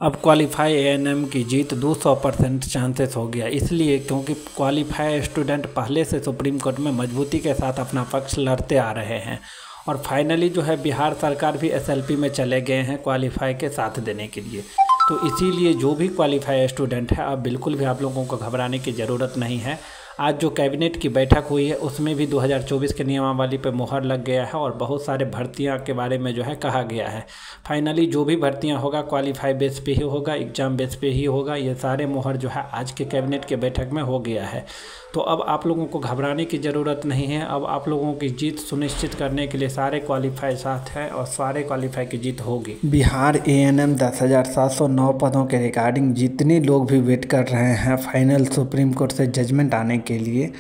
अब qualify ANM की जीत 200% chances हो गया, इसलिए क्योंकि क्वालिफाई स्टूडेंट पहले से सुप्रीम कोर्ट में मजबूती के साथ अपना पक्ष लड़ते आ रहे हैं और फाइनली जो है बिहार सरकार भी एसएलपी में चले गए हैं क्वालिफाई के साथ देने के लिए। तो इसीलिए जो भी क्वालिफाई स्टूडेंट है अब बिल्कुल भी आप लोगों को घबराने की ज़रूरत नहीं है। आज जो कैबिनेट की बैठक हुई है उसमें भी 2024 के नियमावली पे मुहर लग गया है और बहुत सारे भर्तियां के बारे में जो है कहा गया है। फाइनली जो भी भर्तियां होगा क्वालिफाई बेस पे ही होगा, एग्ज़ाम बेस पे ही होगा। ये सारे मुहर जो है आज के कैबिनेट के बैठक में हो गया है। तो अब आप लोगों को घबराने की ज़रूरत नहीं है। अब आप लोगों की जीत सुनिश्चित करने के लिए सारे क्वालिफाई साथ है और सारे क्वालिफाई की जीत होगी। बिहार एएनएम 10,709 पदों के रिगार्डिंग जितने लोग भी वेट कर रहे हैं फाइनल सुप्रीम कोर्ट से जजमेंट आने के लिए,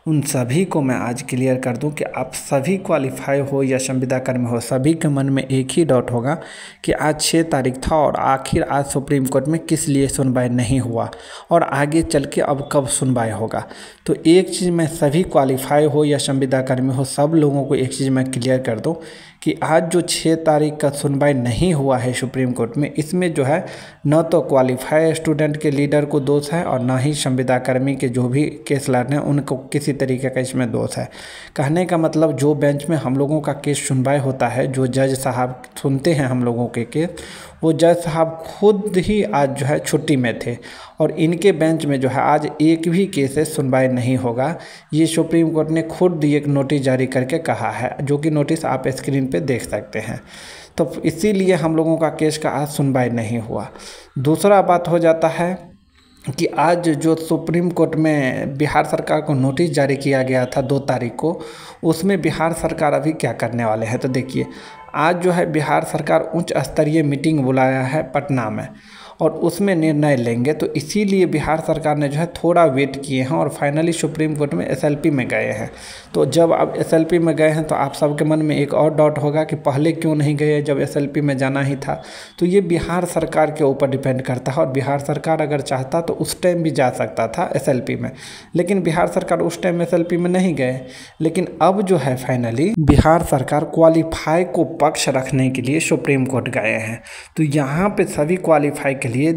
उन सभी को मैं आज क्लियर कर दूं कि आप सभी क्वालिफाई हो या संविदा कर्मी हो, सभी के मन में एक ही डाउट होगा कि आज 6 तारीख था और आखिर आज सुप्रीम कोर्ट में किस लिए सुनवाई नहीं हुआ और आगे चल के अब कब सुनवाई होगा। तो एक चीज़ मैं सभी क्वालिफाई हो या संविदा कर्मी हो सब लोगों को एक चीज़ मैं क्लियर कर दूँ कि आज जो 6 तारीख का सुनवाई नहीं हुआ है सुप्रीम कोर्ट में, इसमें जो है न तो क्वालिफाई स्टूडेंट के लीडर को दोष है और ना ही संविदा कर्मी के जो भी केस लड़ रहे हैं उनको किसी तरीके का इसमें दोष है। कहने का मतलब जो बेंच में हम लोगों का केस सुनवाई होता है, जो जज साहब सुनते हैं हम लोगों के केस, वो जज साहब खुद ही आज जो है छुट्टी में थे और इनके बेंच में जो है आज एक भी केस सुनवाई नहीं होगा। ये सुप्रीम कोर्ट ने खुद एक नोटिस जारी करके कहा है, जो कि नोटिस आप स्क्रीन पे देख सकते हैं। तो इसीलिए हम लोगों का केस का आज सुनवाई नहीं हुआ। दूसरा बात हो जाता है कि आज जो सुप्रीम कोर्ट में बिहार सरकार को नोटिस जारी किया गया था 2 तारीख को, उसमें बिहार सरकार अभी क्या करने वाले हैं। तो देखिए, आज जो है बिहार सरकार उच्च स्तरीय मीटिंग बुलाया है पटना में और उसमें निर्णय लेंगे। तो इसीलिए बिहार सरकार ने जो है थोड़ा वेट किए हैं और फाइनली सुप्रीम कोर्ट में एसएलपी में गए हैं। तो जब आप एसएलपी में गए हैं तो आप सबके मन में एक और डाउट होगा कि पहले क्यों नहीं गए जब एसएलपी में जाना ही था। तो ये बिहार सरकार के ऊपर डिपेंड करता है और बिहार सरकार अगर चाहता तो उस टाइम भी जा सकता था एसएलपी में, लेकिन बिहार सरकार उस टाइम एसएलपी में नहीं गए। लेकिन अब जो है फाइनली बिहार सरकार क्वालिफाई को पक्ष रखने के लिए सुप्रीम कोर्ट गए हैं। तो यहाँ पे सभी क्वालिफाई के लिए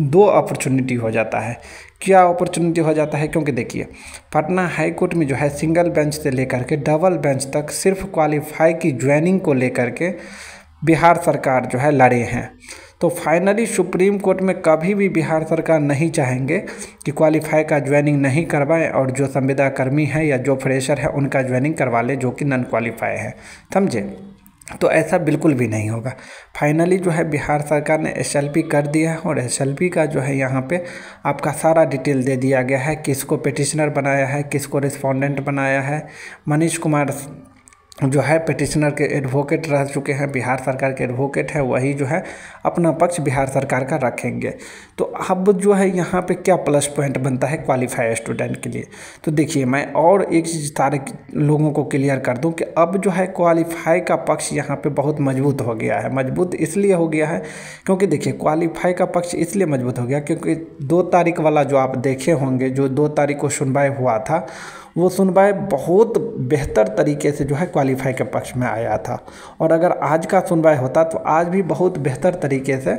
2 अपॉर्चुनिटी हो जाता है। क्या अपॉर्चुनिटी हो जाता है, क्योंकि देखिए पटना हाई कोर्ट में जो है सिंगल बेंच से लेकर के डबल बेंच तक सिर्फ क्वालिफाई की ज्वाइनिंग को लेकर के बिहार सरकार जो है लड़े हैं। तो फाइनली सुप्रीम कोर्ट में कभी भी बिहार सरकार नहीं चाहेंगे कि क्वालिफाई का ज्वाइनिंग नहीं करवाएं और जो संविदा कर्मी है या जो फ्रेशर है उनका ज्वाइनिंग करवा ले जो कि नॉन क्वालिफाई है, समझे। तो ऐसा बिल्कुल भी नहीं होगा। फाइनली जो है बिहार सरकार ने एसएलपी कर दिया है और एसएलपी का जो है यहाँ पे आपका सारा डिटेल दे दिया गया है, किसको पिटिशनर बनाया है, किसको रिस्पोंडेंट बनाया है। मनीष कुमार जो है पिटिशनर के एडवोकेट रह चुके हैं, बिहार सरकार के एडवोकेट है, वही जो है अपना पक्ष बिहार सरकार का रखेंगे। तो अब जो है यहाँ पे क्या प्लस पॉइंट बनता है क्वालिफाई स्टूडेंट के लिए। तो देखिए, मैं और एक चीज़ सारे लोगों को क्लियर कर दूं कि अब जो है क्वालिफाई का पक्ष यहाँ पे बहुत मजबूत हो गया है। मजबूत इसलिए हो गया है क्योंकि देखिए क्वालिफाई का पक्ष इसलिए मजबूत हो गया क्योंकि 2 तारीख वाला जो आप देखे होंगे, जो 2 तारीख को सुनवाई हुआ था, वो सुनवाई बहुत बेहतर तरीके से जो है क्वालिफाई के पक्ष में आया था। और अगर आज का सुनवाई होता तो आज भी बहुत बेहतर तरीके से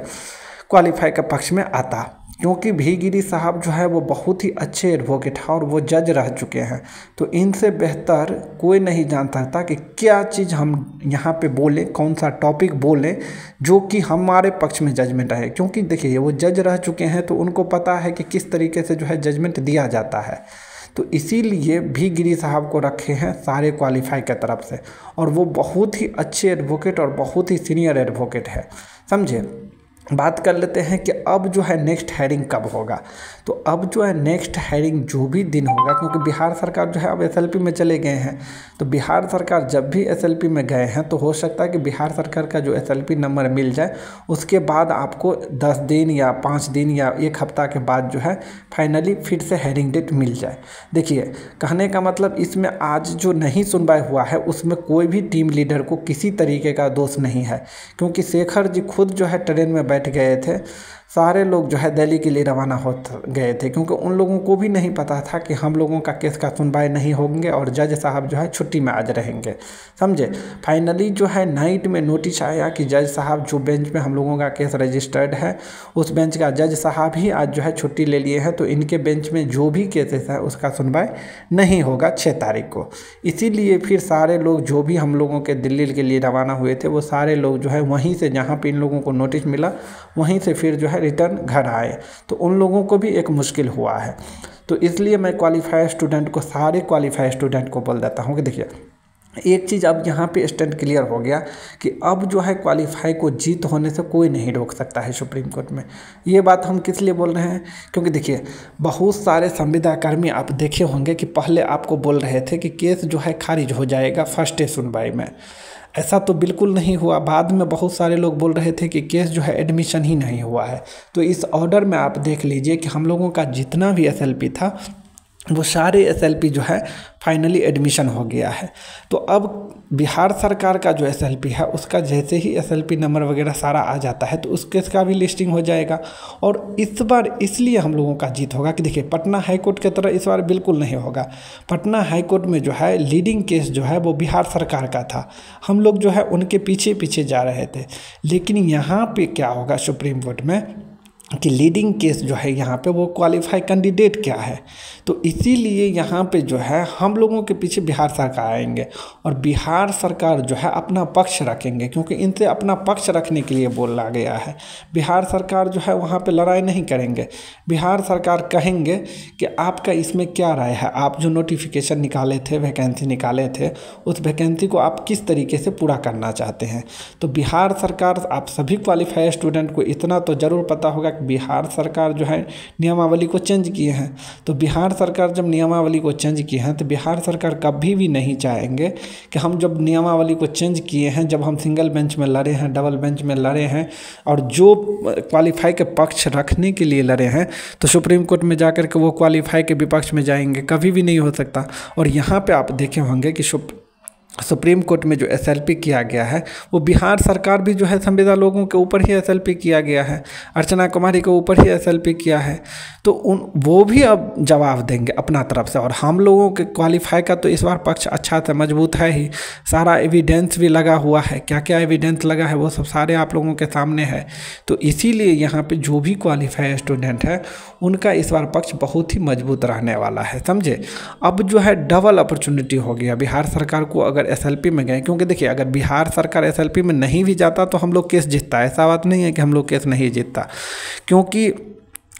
क्वालिफाई के पक्ष में आता, क्योंकि भी गिरी साहब जो है वो बहुत ही अच्छे एडवोकेट हैं और वो जज रह चुके हैं। तो इनसे बेहतर कोई नहीं जान सकता कि क्या चीज़ हम यहाँ पे बोलें, कौन सा टॉपिक बोलें जो कि हमारे पक्ष में जजमेंट आए। क्योंकि देखिए वो जज रह चुके हैं तो उनको पता है कि किस तरीके से जो है जजमेंट दिया जाता है। तो इसीलिए भी गिरी साहब को रखे हैं सारे क्वालिफाई के तरफ से और वो बहुत ही अच्छे एडवोकेट और बहुत ही सीनियर एडवोकेट है, समझे। बात कर लेते हैं कि अब जो है नेक्स्ट हायरिंग कब होगा। तो अब जो है नेक्स्ट हायरिंग जो भी दिन होगा, क्योंकि बिहार सरकार जो है अब एसएलपी में चले गए हैं, तो बिहार सरकार जब भी एसएलपी में गए हैं तो हो सकता है कि बिहार सरकार का जो एसएलपी नंबर मिल जाए उसके बाद आपको 10 दिन या 5 दिन या 1 हफ्ता के बाद जो है फाइनली फिर से हायरिंग डेट मिल जाए। देखिए, कहने का मतलब इसमें आज जो नहीं सुनवाई हुआ है उसमें कोई भी टीम लीडर को किसी तरीके का दोष नहीं है, क्योंकि शेखर जी खुद जो है ट्रेन में बैठ गए थे, सारे लोग जो है दिल्ली के लिए रवाना हो गए थे, क्योंकि उन लोगों को भी नहीं पता था कि हम लोगों का केस का सुनवाई नहीं होंगे और जज साहब जो है छुट्टी में आज रहेंगे, समझे। फाइनली जो है नाइट में नोटिस आया कि जज साहब जो बेंच में हम लोगों का केस रजिस्टर्ड है उस बेंच का जज साहब ही आज जो है छुट्टी ले लिए हैं, तो इनके बेंच में जो भी केसेस है उसका सुनवाई नहीं होगा 6 तारीख को। इसीलिए फिर सारे लोग जो भी हम लोगों के दिल्ली के लिए रवाना हुए थे वो सारे लोग जो है वहीं से जहाँ पे इन लोगों को नोटिस मिला वहीं से फिर जो है रिटर्न घर आए, तो उन लोगों को भी एक मुश्किल हुआ है। तो इसलिए मैं क्वालिफाई स्टूडेंट को, सारे क्वालिफाई स्टूडेंट को बोल देता हूँ कि देखिए एक चीज़ अब यहाँ पे स्टैंड क्लियर हो गया कि अब जो है क्वालिफाई को जीत होने से कोई नहीं रोक सकता है सुप्रीम कोर्ट में। ये बात हम किस लिए बोल रहे हैं, क्योंकि देखिए बहुत सारे संविदा कर्मी आप देखे होंगे कि पहले आपको बोल रहे थे कि केस जो है खारिज हो जाएगा फर्स्ट सुनवाई में। ऐसा तो बिल्कुल नहीं हुआ। बाद में बहुत सारे लोग बोल रहे थे कि केस जो है एडमिशन ही नहीं हुआ है। तो इस ऑर्डर में आप देख लीजिए कि हम लोगों का जितना भी SLP था वो सारे SLP जो है फाइनली एडमिशन हो गया है। तो अब बिहार सरकार का जो SLP है उसका जैसे ही SLP नंबर वगैरह सारा आ जाता है तो उस केस का भी लिस्टिंग हो जाएगा। और इस बार इसलिए हम लोगों का जीत होगा कि देखिए पटना हाई कोर्ट की तरह इस बार बिल्कुल नहीं होगा। पटना हाई कोर्ट में जो है लीडिंग केस जो है वो बिहार सरकार का था, हम लोग जो है उनके पीछे पीछे जा रहे थे। लेकिन यहाँ पे क्या होगा सुप्रीम कोर्ट में कि लीडिंग केस जो है यहाँ पे वो क्वालिफाई कैंडिडेट क्या है, तो इसीलिए यहाँ पे जो है हम लोगों के पीछे बिहार सरकार आएंगे और बिहार सरकार जो है अपना पक्ष रखेंगे, क्योंकि इनसे अपना पक्ष रखने के लिए बोला गया है। बिहार सरकार जो है वहाँ पे लड़ाई नहीं करेंगे। बिहार सरकार कहेंगे कि आपका इसमें क्या राय है, आप जो नोटिफिकेशन निकाले थे, वैकेंसी निकाले थे, उस वैकेंसी को आप किस तरीके से पूरा करना चाहते हैं। तो बिहार सरकार, आप सभी क्वालिफाई स्टूडेंट को इतना तो ज़रूर पता होगा बिहार सरकार जो है नियमावली को चेंज किए हैं। तो बिहार सरकार जब नियमावली को चेंज किए हैं तो बिहार सरकार कभी भी नहीं चाहेंगे कि हम जब नियमावली को चेंज किए हैं, जब हम सिंगल बेंच में लड़े हैं, डबल बेंच में लड़े हैं और जो क्वालिफाई के पक्ष रखने के लिए लड़े हैं, तो सुप्रीम कोर्ट में जाकर के वो क्वालिफाई के विपक्ष में जाएंगे, कभी भी नहीं हो सकता। और यहाँ पर आप देखे होंगे कि सुप्रीम कोर्ट में जो SLP किया गया है वो बिहार सरकार भी जो है संविदा लोगों के ऊपर ही SLP किया गया है, अर्चना कुमारी के ऊपर ही SLP किया है। तो वो भी अब जवाब देंगे अपना तरफ से। और हम लोगों के क्वालिफाई का तो इस बार पक्ष अच्छा से मजबूत है ही, सारा एविडेंस भी लगा हुआ है। क्या क्या एविडेंस लगा है वो सब सारे आप लोगों के सामने है। तो इसीलिए यहाँ पे जो भी क्वालिफाई स्टूडेंट है उनका इस बार पक्ष बहुत ही मजबूत रहने वाला है, समझे। अब जो है डबल अपॉर्चुनिटी हो गया बिहार सरकार को अगर SLP में गए, क्योंकि देखिए अगर बिहार सरकार SLP में नहीं भी जाता तो हम लोग केस जीतता। ऐसा बात नहीं है कि हम लोग केस नहीं जीतता, क्योंकि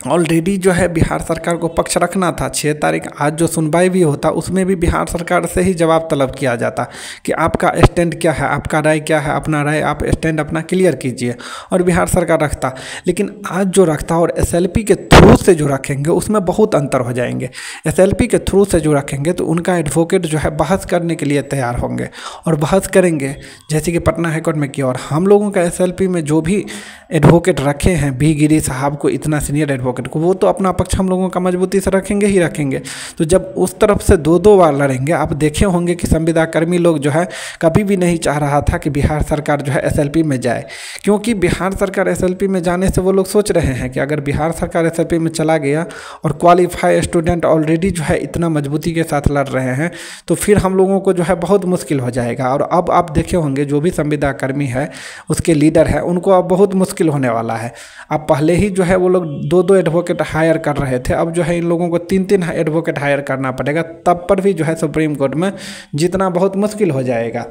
ऑलरेडी जो है बिहार सरकार को पक्ष रखना था। 6 तारीख आज जो सुनवाई भी होता उसमें भी बिहार सरकार से ही जवाब तलब किया जाता कि आपका स्टैंड क्या है, आपका राय क्या है, अपना राय आप स्टैंड अपना क्लियर कीजिए, और बिहार सरकार रखता। लेकिन आज जो रखता और SLP के थ्रू से जो रखेंगे उसमें बहुत अंतर हो जाएंगे। SLP के थ्रू से जो रखेंगे तो उनका एडवोकेट जो है बहस करने के लिए तैयार होंगे और बहस करेंगे, जैसे कि पटना हाईकोर्ट में किया। और हम लोगों का SLP में जो भी एडवोकेट रखे हैं, बी गिरी साहब को, इतना सीनियर एडवोकेट को, वो तो अपना पक्ष हम लोगों का मजबूती से रखेंगे ही रखेंगे। तो जब उस तरफ से 2-2 बार लड़ेंगे, आप देखे होंगे कि संविदा कर्मी लोग जो है कभी भी नहीं चाह रहा था कि बिहार सरकार जो है SLP में जाए, क्योंकि बिहार सरकार SLP में जाने से वो लोग सोच रहे हैं कि अगर बिहार सरकार SLP में चला गया और क्वालिफाई स्टूडेंट ऑलरेडी जो है इतना मजबूती के साथ लड़ रहे हैं तो फिर हम लोगों को जो है बहुत मुश्किल हो जाएगा। और अब आप देखे होंगे जो भी संविदा कर्मी है, उसके लीडर है, उनको अब बहुत मुश्किल होने वाला है। अब पहले ही जो है वो लोग 2-2 एडवोकेट हायर कर रहे थे, अब जो है इन लोगों को 3-3 एडवोकेट हायर करना पड़ेगा, तब पर भी जो है सुप्रीम कोर्ट में जीतना बहुत मुश्किल हो जाएगा।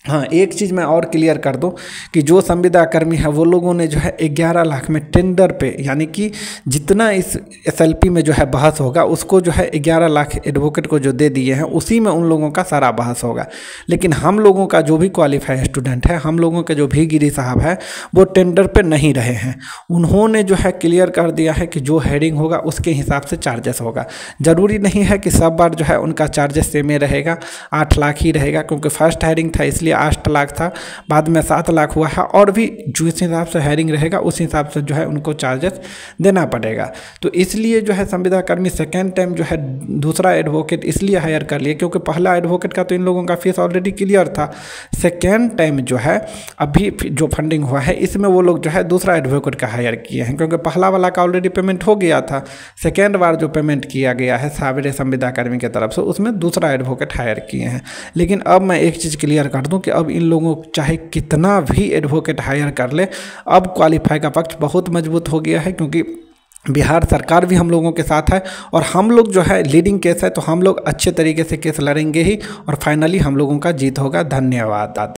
हाँ, एक चीज़ मैं और क्लियर कर दूं कि जो संविदा कर्मी है वो लोगों ने जो है 11 लाख में टेंडर पे, यानी कि जितना इस SLP में जो है बहस होगा उसको जो है 11 लाख एडवोकेट को जो दे दिए हैं उसी में उन लोगों का सारा बहस होगा। लेकिन हम लोगों का जो भी क्वालिफाई स्टूडेंट है, हम लोगों के जो भी गिरी साहब है, वो टेंडर पे नहीं रहे हैं। उन्होंने जो है क्लियर कर दिया है कि जो हेडिंग होगा उसके हिसाब से चार्जेस होगा। ज़रूरी नहीं है कि सब बार जो है उनका चार्जेस सेम रहेगा, 8 लाख ही रहेगा, क्योंकि फर्स्ट हेडिंग था इसलिए 8 लाख था, बाद में 7 लाख हुआ है, और भी जिस हिसाब से हायरिंग रहेगा उस हिसाब से जो है उनको चार्जेस देना पड़ेगा। तो इसलिए जो है संविदा कर्मी सेकेंड टाइम जो है दूसरा एडवोकेट इसलिए हायर कर लिए क्योंकि पहला एडवोकेट का तो इन लोगों का फीस ऑलरेडी क्लियर था। सेकेंड टाइम जो है अभी जो फंडिंग हुआ है इसमें वो लोग जो है दूसरा एडवोकेट का हायर किए हैं, क्योंकि पहला वाला का ऑलरेडी पेमेंट हो गया था। सेकेंड बार जो पेमेंट किया गया है सावेरे संविदा कर्मी की तरफ से उसमें दूसरा एडवोकेट हायर किए हैं। लेकिन अब मैं एक चीज़ क्लियर कर दूं कि अब इन लोगों चाहे कितना भी एडवोकेट हायर कर ले, अब क्वालिफाई का पक्ष बहुत मजबूत हो गया है, क्योंकि बिहार सरकार भी हम लोगों के साथ है और हम लोग जो है लीडिंग केस है तो हम लोग अच्छे तरीके से केस लड़ेंगे ही और फाइनली हम लोगों का जीत होगा। धन्यवाद।